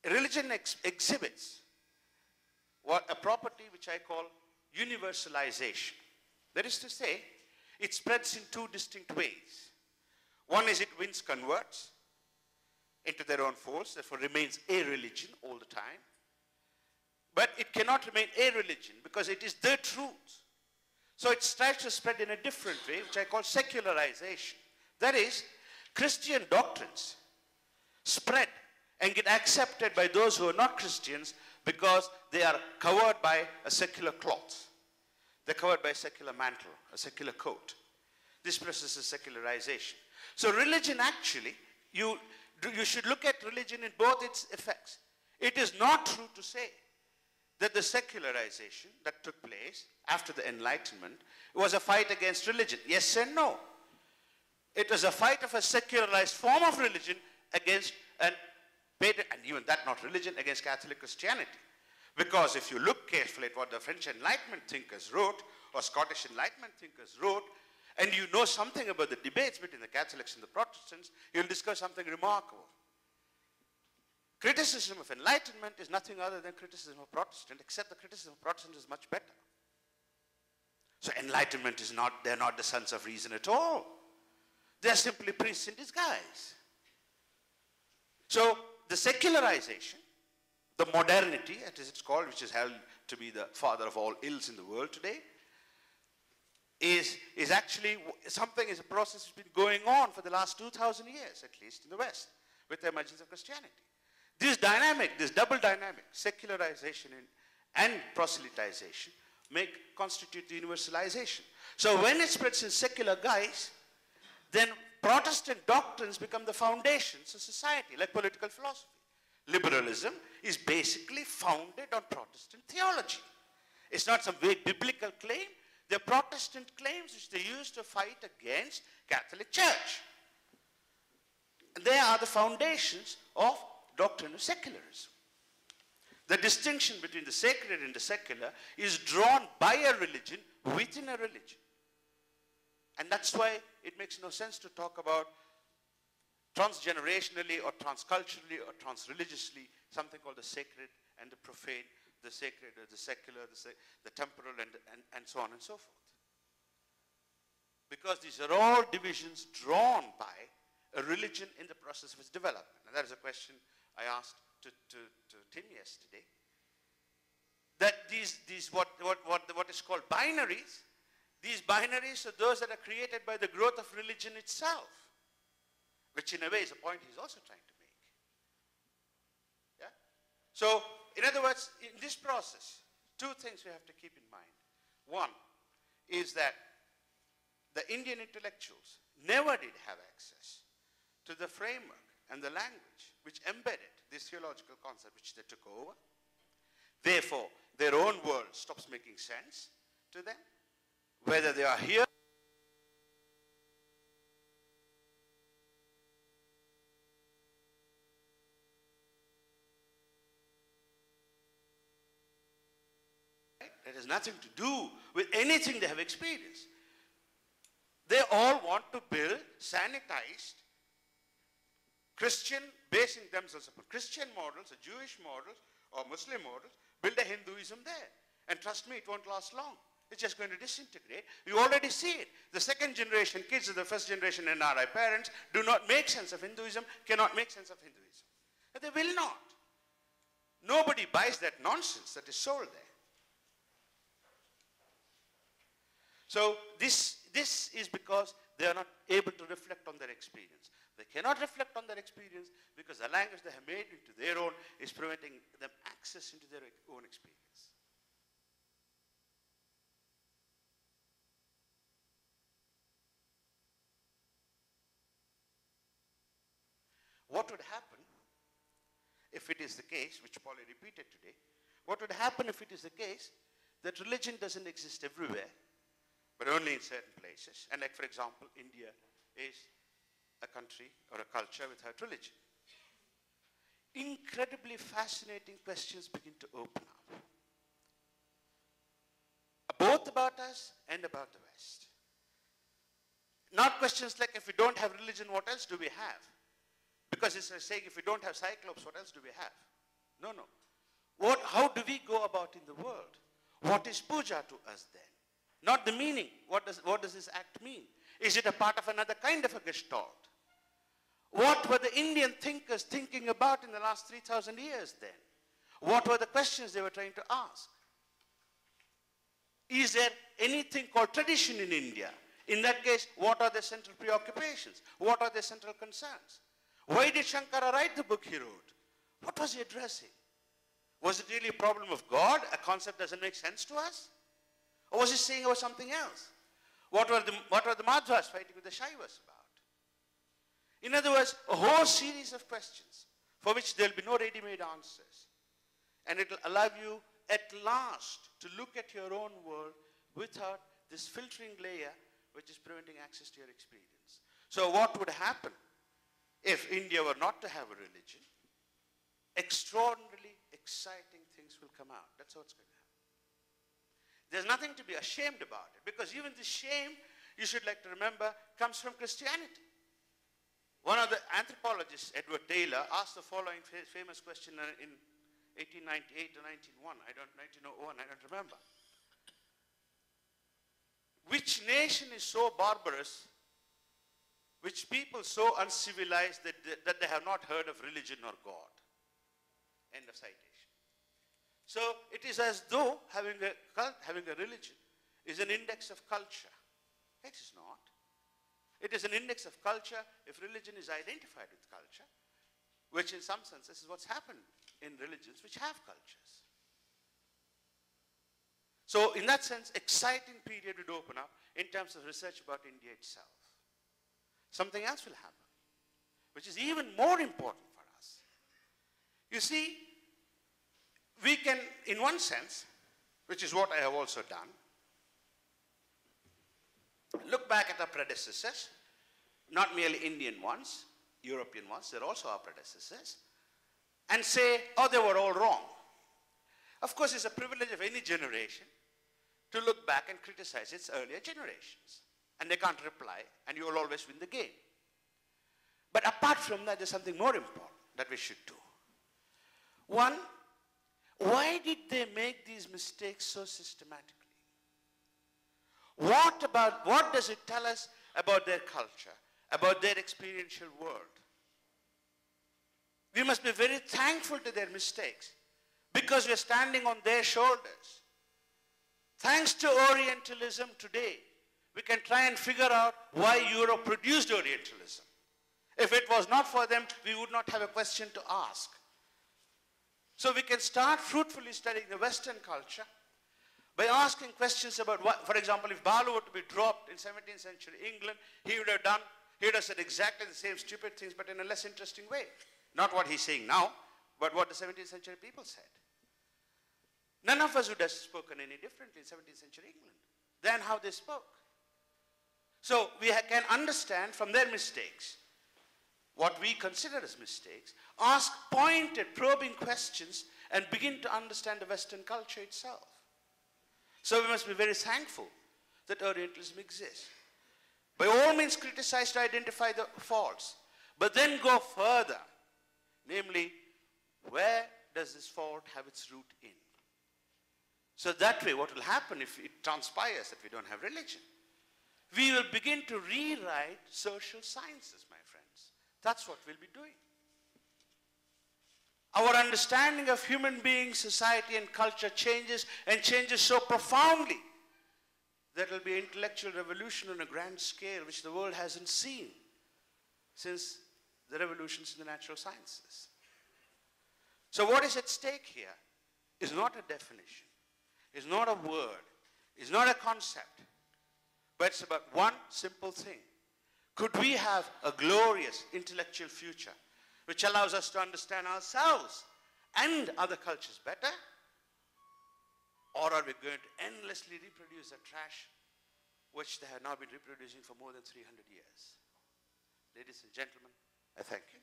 religion exhibits a property which I call universalization. That is to say, it spreads in two distinct ways. One is it wins converts into their own folds, therefore remains a religion all the time. But it cannot remain a religion because it is the truth. So it tries to spread in a different way, which I call secularization. That is, Christian doctrines spread and get accepted by those who are not Christians because they are covered by a secular cloth. They're covered by a secular mantle, a secular coat. This process is secularization. So religion actually, you should look at religion in both its effects. It is not true to say that the secularization that took place after the Enlightenment was a fight against religion. Yes and no. It was a fight of a secularized form of religion against, and even that not religion, against Catholic Christianity. Because if you look carefully at what the French Enlightenment thinkers wrote, or Scottish Enlightenment thinkers wrote, and you know something about the debates between the Catholics and the Protestants, you'll discover something remarkable. Criticism of Enlightenment is nothing other than criticism of Protestant, except the criticism of Protestant is much better. So Enlightenment is not, they're not the sons of reason at all. They're simply priests in disguise. So the secularization, the modernity, as it's called, which is held to be the father of all ills in the world today, is actually something, is a process that's been going on for the last 2,000 years, at least in the West, with the emergence of Christianity. This dynamic, this double dynamic, secularization and proselytization, constitute the universalization. So when it spreads in secular guise, then Protestant doctrines become the foundations of society, like political philosophy. Liberalism is basically founded on Protestant theology. It's not some vague biblical claim. They're Protestant claims which they use to fight against Catholic Church. And they are the foundations of doctrine of secularism. The distinction between the sacred and the secular is drawn by a religion within a religion. And that's why it makes no sense to talk about transgenerationally or transculturally or transreligiously something called the sacred and the profane, the sacred or the secular, the temporal and so on and so forth. Because these are all divisions drawn by a religion in the process of its development. And that is a question I asked to Tim yesterday. That what is called binaries, these binaries are those that are created by the growth of religion itself, which in a way is a point he's also trying to make. Yeah? So, in other words, in this process, two things we have to keep in mind. One is that the Indian intellectuals never did have access to the framework and the language which embedded this theological concept which they took over. Therefore, their own world stops making sense to them, whether they are here it has nothing to do with anything they have experienced. They all want to build sanitized Christian, basing themselves upon Christian models, or Jewish models, or Muslim models, build a Hinduism there. And trust me, it won't last long. It's just going to disintegrate. You already see it. The second generation kids of the first generation RRI parents do not make sense of Hinduism, cannot make sense of Hinduism. And they will not. Nobody buys that nonsense that is sold there. So this is because they are not able to reflect on their experience. They cannot reflect on their experience because the language they have made into their own is preventing them access into their own experience. What would happen if it is the case, which Polly repeated today, what would happen if it is the case that religion doesn't exist everywhere, but only in certain places? And like, for example, India is a country or a culture without religion. Incredibly fascinating questions begin to open up. Both about us and about the West. Not questions like, if we don't have religion, what else do we have? Because it's like saying, if we don't have Cyclops, what else do we have? No, no. How do we go about in the world? What is puja to us then? Not the meaning. What does this act mean? Is it a part of another kind of a gestalt? What were the Indian thinkers thinking about in the last 3,000 years then? What were the questions they were trying to ask? Is there anything called tradition in India? In that case, what are the central preoccupations? What are the central concerns? Why did Shankara write the book he wrote? What was he addressing? Was it really a problem of God? A concept doesn't make sense to us? Or was he saying about something else? What were the Madhvas fighting with the Shaivas about? In other words, a whole series of questions for which there will be no ready-made answers. And it will allow you at last to look at your own world without this filtering layer which is preventing access to your experience. So what would happen if India were not to have a religion? Extraordinarily exciting things will come out. That's what's going to happen. There's nothing to be ashamed about it, because even the shame, you should like to remember, comes from Christianity. One of the anthropologists, Edward Taylor, asked the following famous question in 1898 or 1901, I don't remember. Which nation is so barbarous, which people so uncivilized that they have not heard of religion or God? End of citation. So it is as though having a religion is an index of culture. It is not. It is an index of culture if religion is identified with culture, which in some sense is what's happened in religions which have cultures. So in that sense, exciting period would open up in terms of research about India itself. Something else will happen, which is even more important for us. You see, we can, in one sense, which is what I have also done, look back at our predecessors, not merely Indian ones, European ones, they're also our predecessors, and say, oh, they were all wrong. Of course, it's a privilege of any generation to look back and criticize its earlier generations. And they can't reply, and you will always win the game. But apart from that, there's something more important that we should do. One, why did they make these mistakes so systematically? What does it tell us about their culture, about their experiential world? We must be very thankful to their mistakes because we're standing on their shoulders. Thanks to Orientalism today, we can try and figure out why Europe produced Orientalism. If it was not for them, we would not have a question to ask. So we can start fruitfully studying the Western culture by asking questions about what, for example, if Balu were to be dropped in 17th century England, he would have said exactly the same stupid things, but in a less interesting way. Not what he's saying now, but what the 17th century people said. None of us would have spoken any differently in 17th century England than how they spoke. So we can understand from their mistakes what we consider as mistakes, ask pointed, probing questions, and begin to understand the Western culture itself. So we must be very thankful that Orientalism exists. By all means criticize to identify the faults, but then go further. Namely, where does this fault have its root in? So that way, what will happen if it transpires that we don't have religion? We will begin to rewrite social sciences, my friends. That's what we'll be doing. Our understanding of human beings, society, and culture changes, and changes so profoundly that it will be intellectual revolution on a grand scale which the world hasn't seen since the revolutions in the natural sciences. So what is at stake here is not a definition, is not a word, is not a concept, but it's about one simple thing. Could we have a glorious intellectual future which allows us to understand ourselves and other cultures better? Or are we going to endlessly reproduce the trash which they have now been reproducing for more than 300 years? Ladies and gentlemen, I thank you.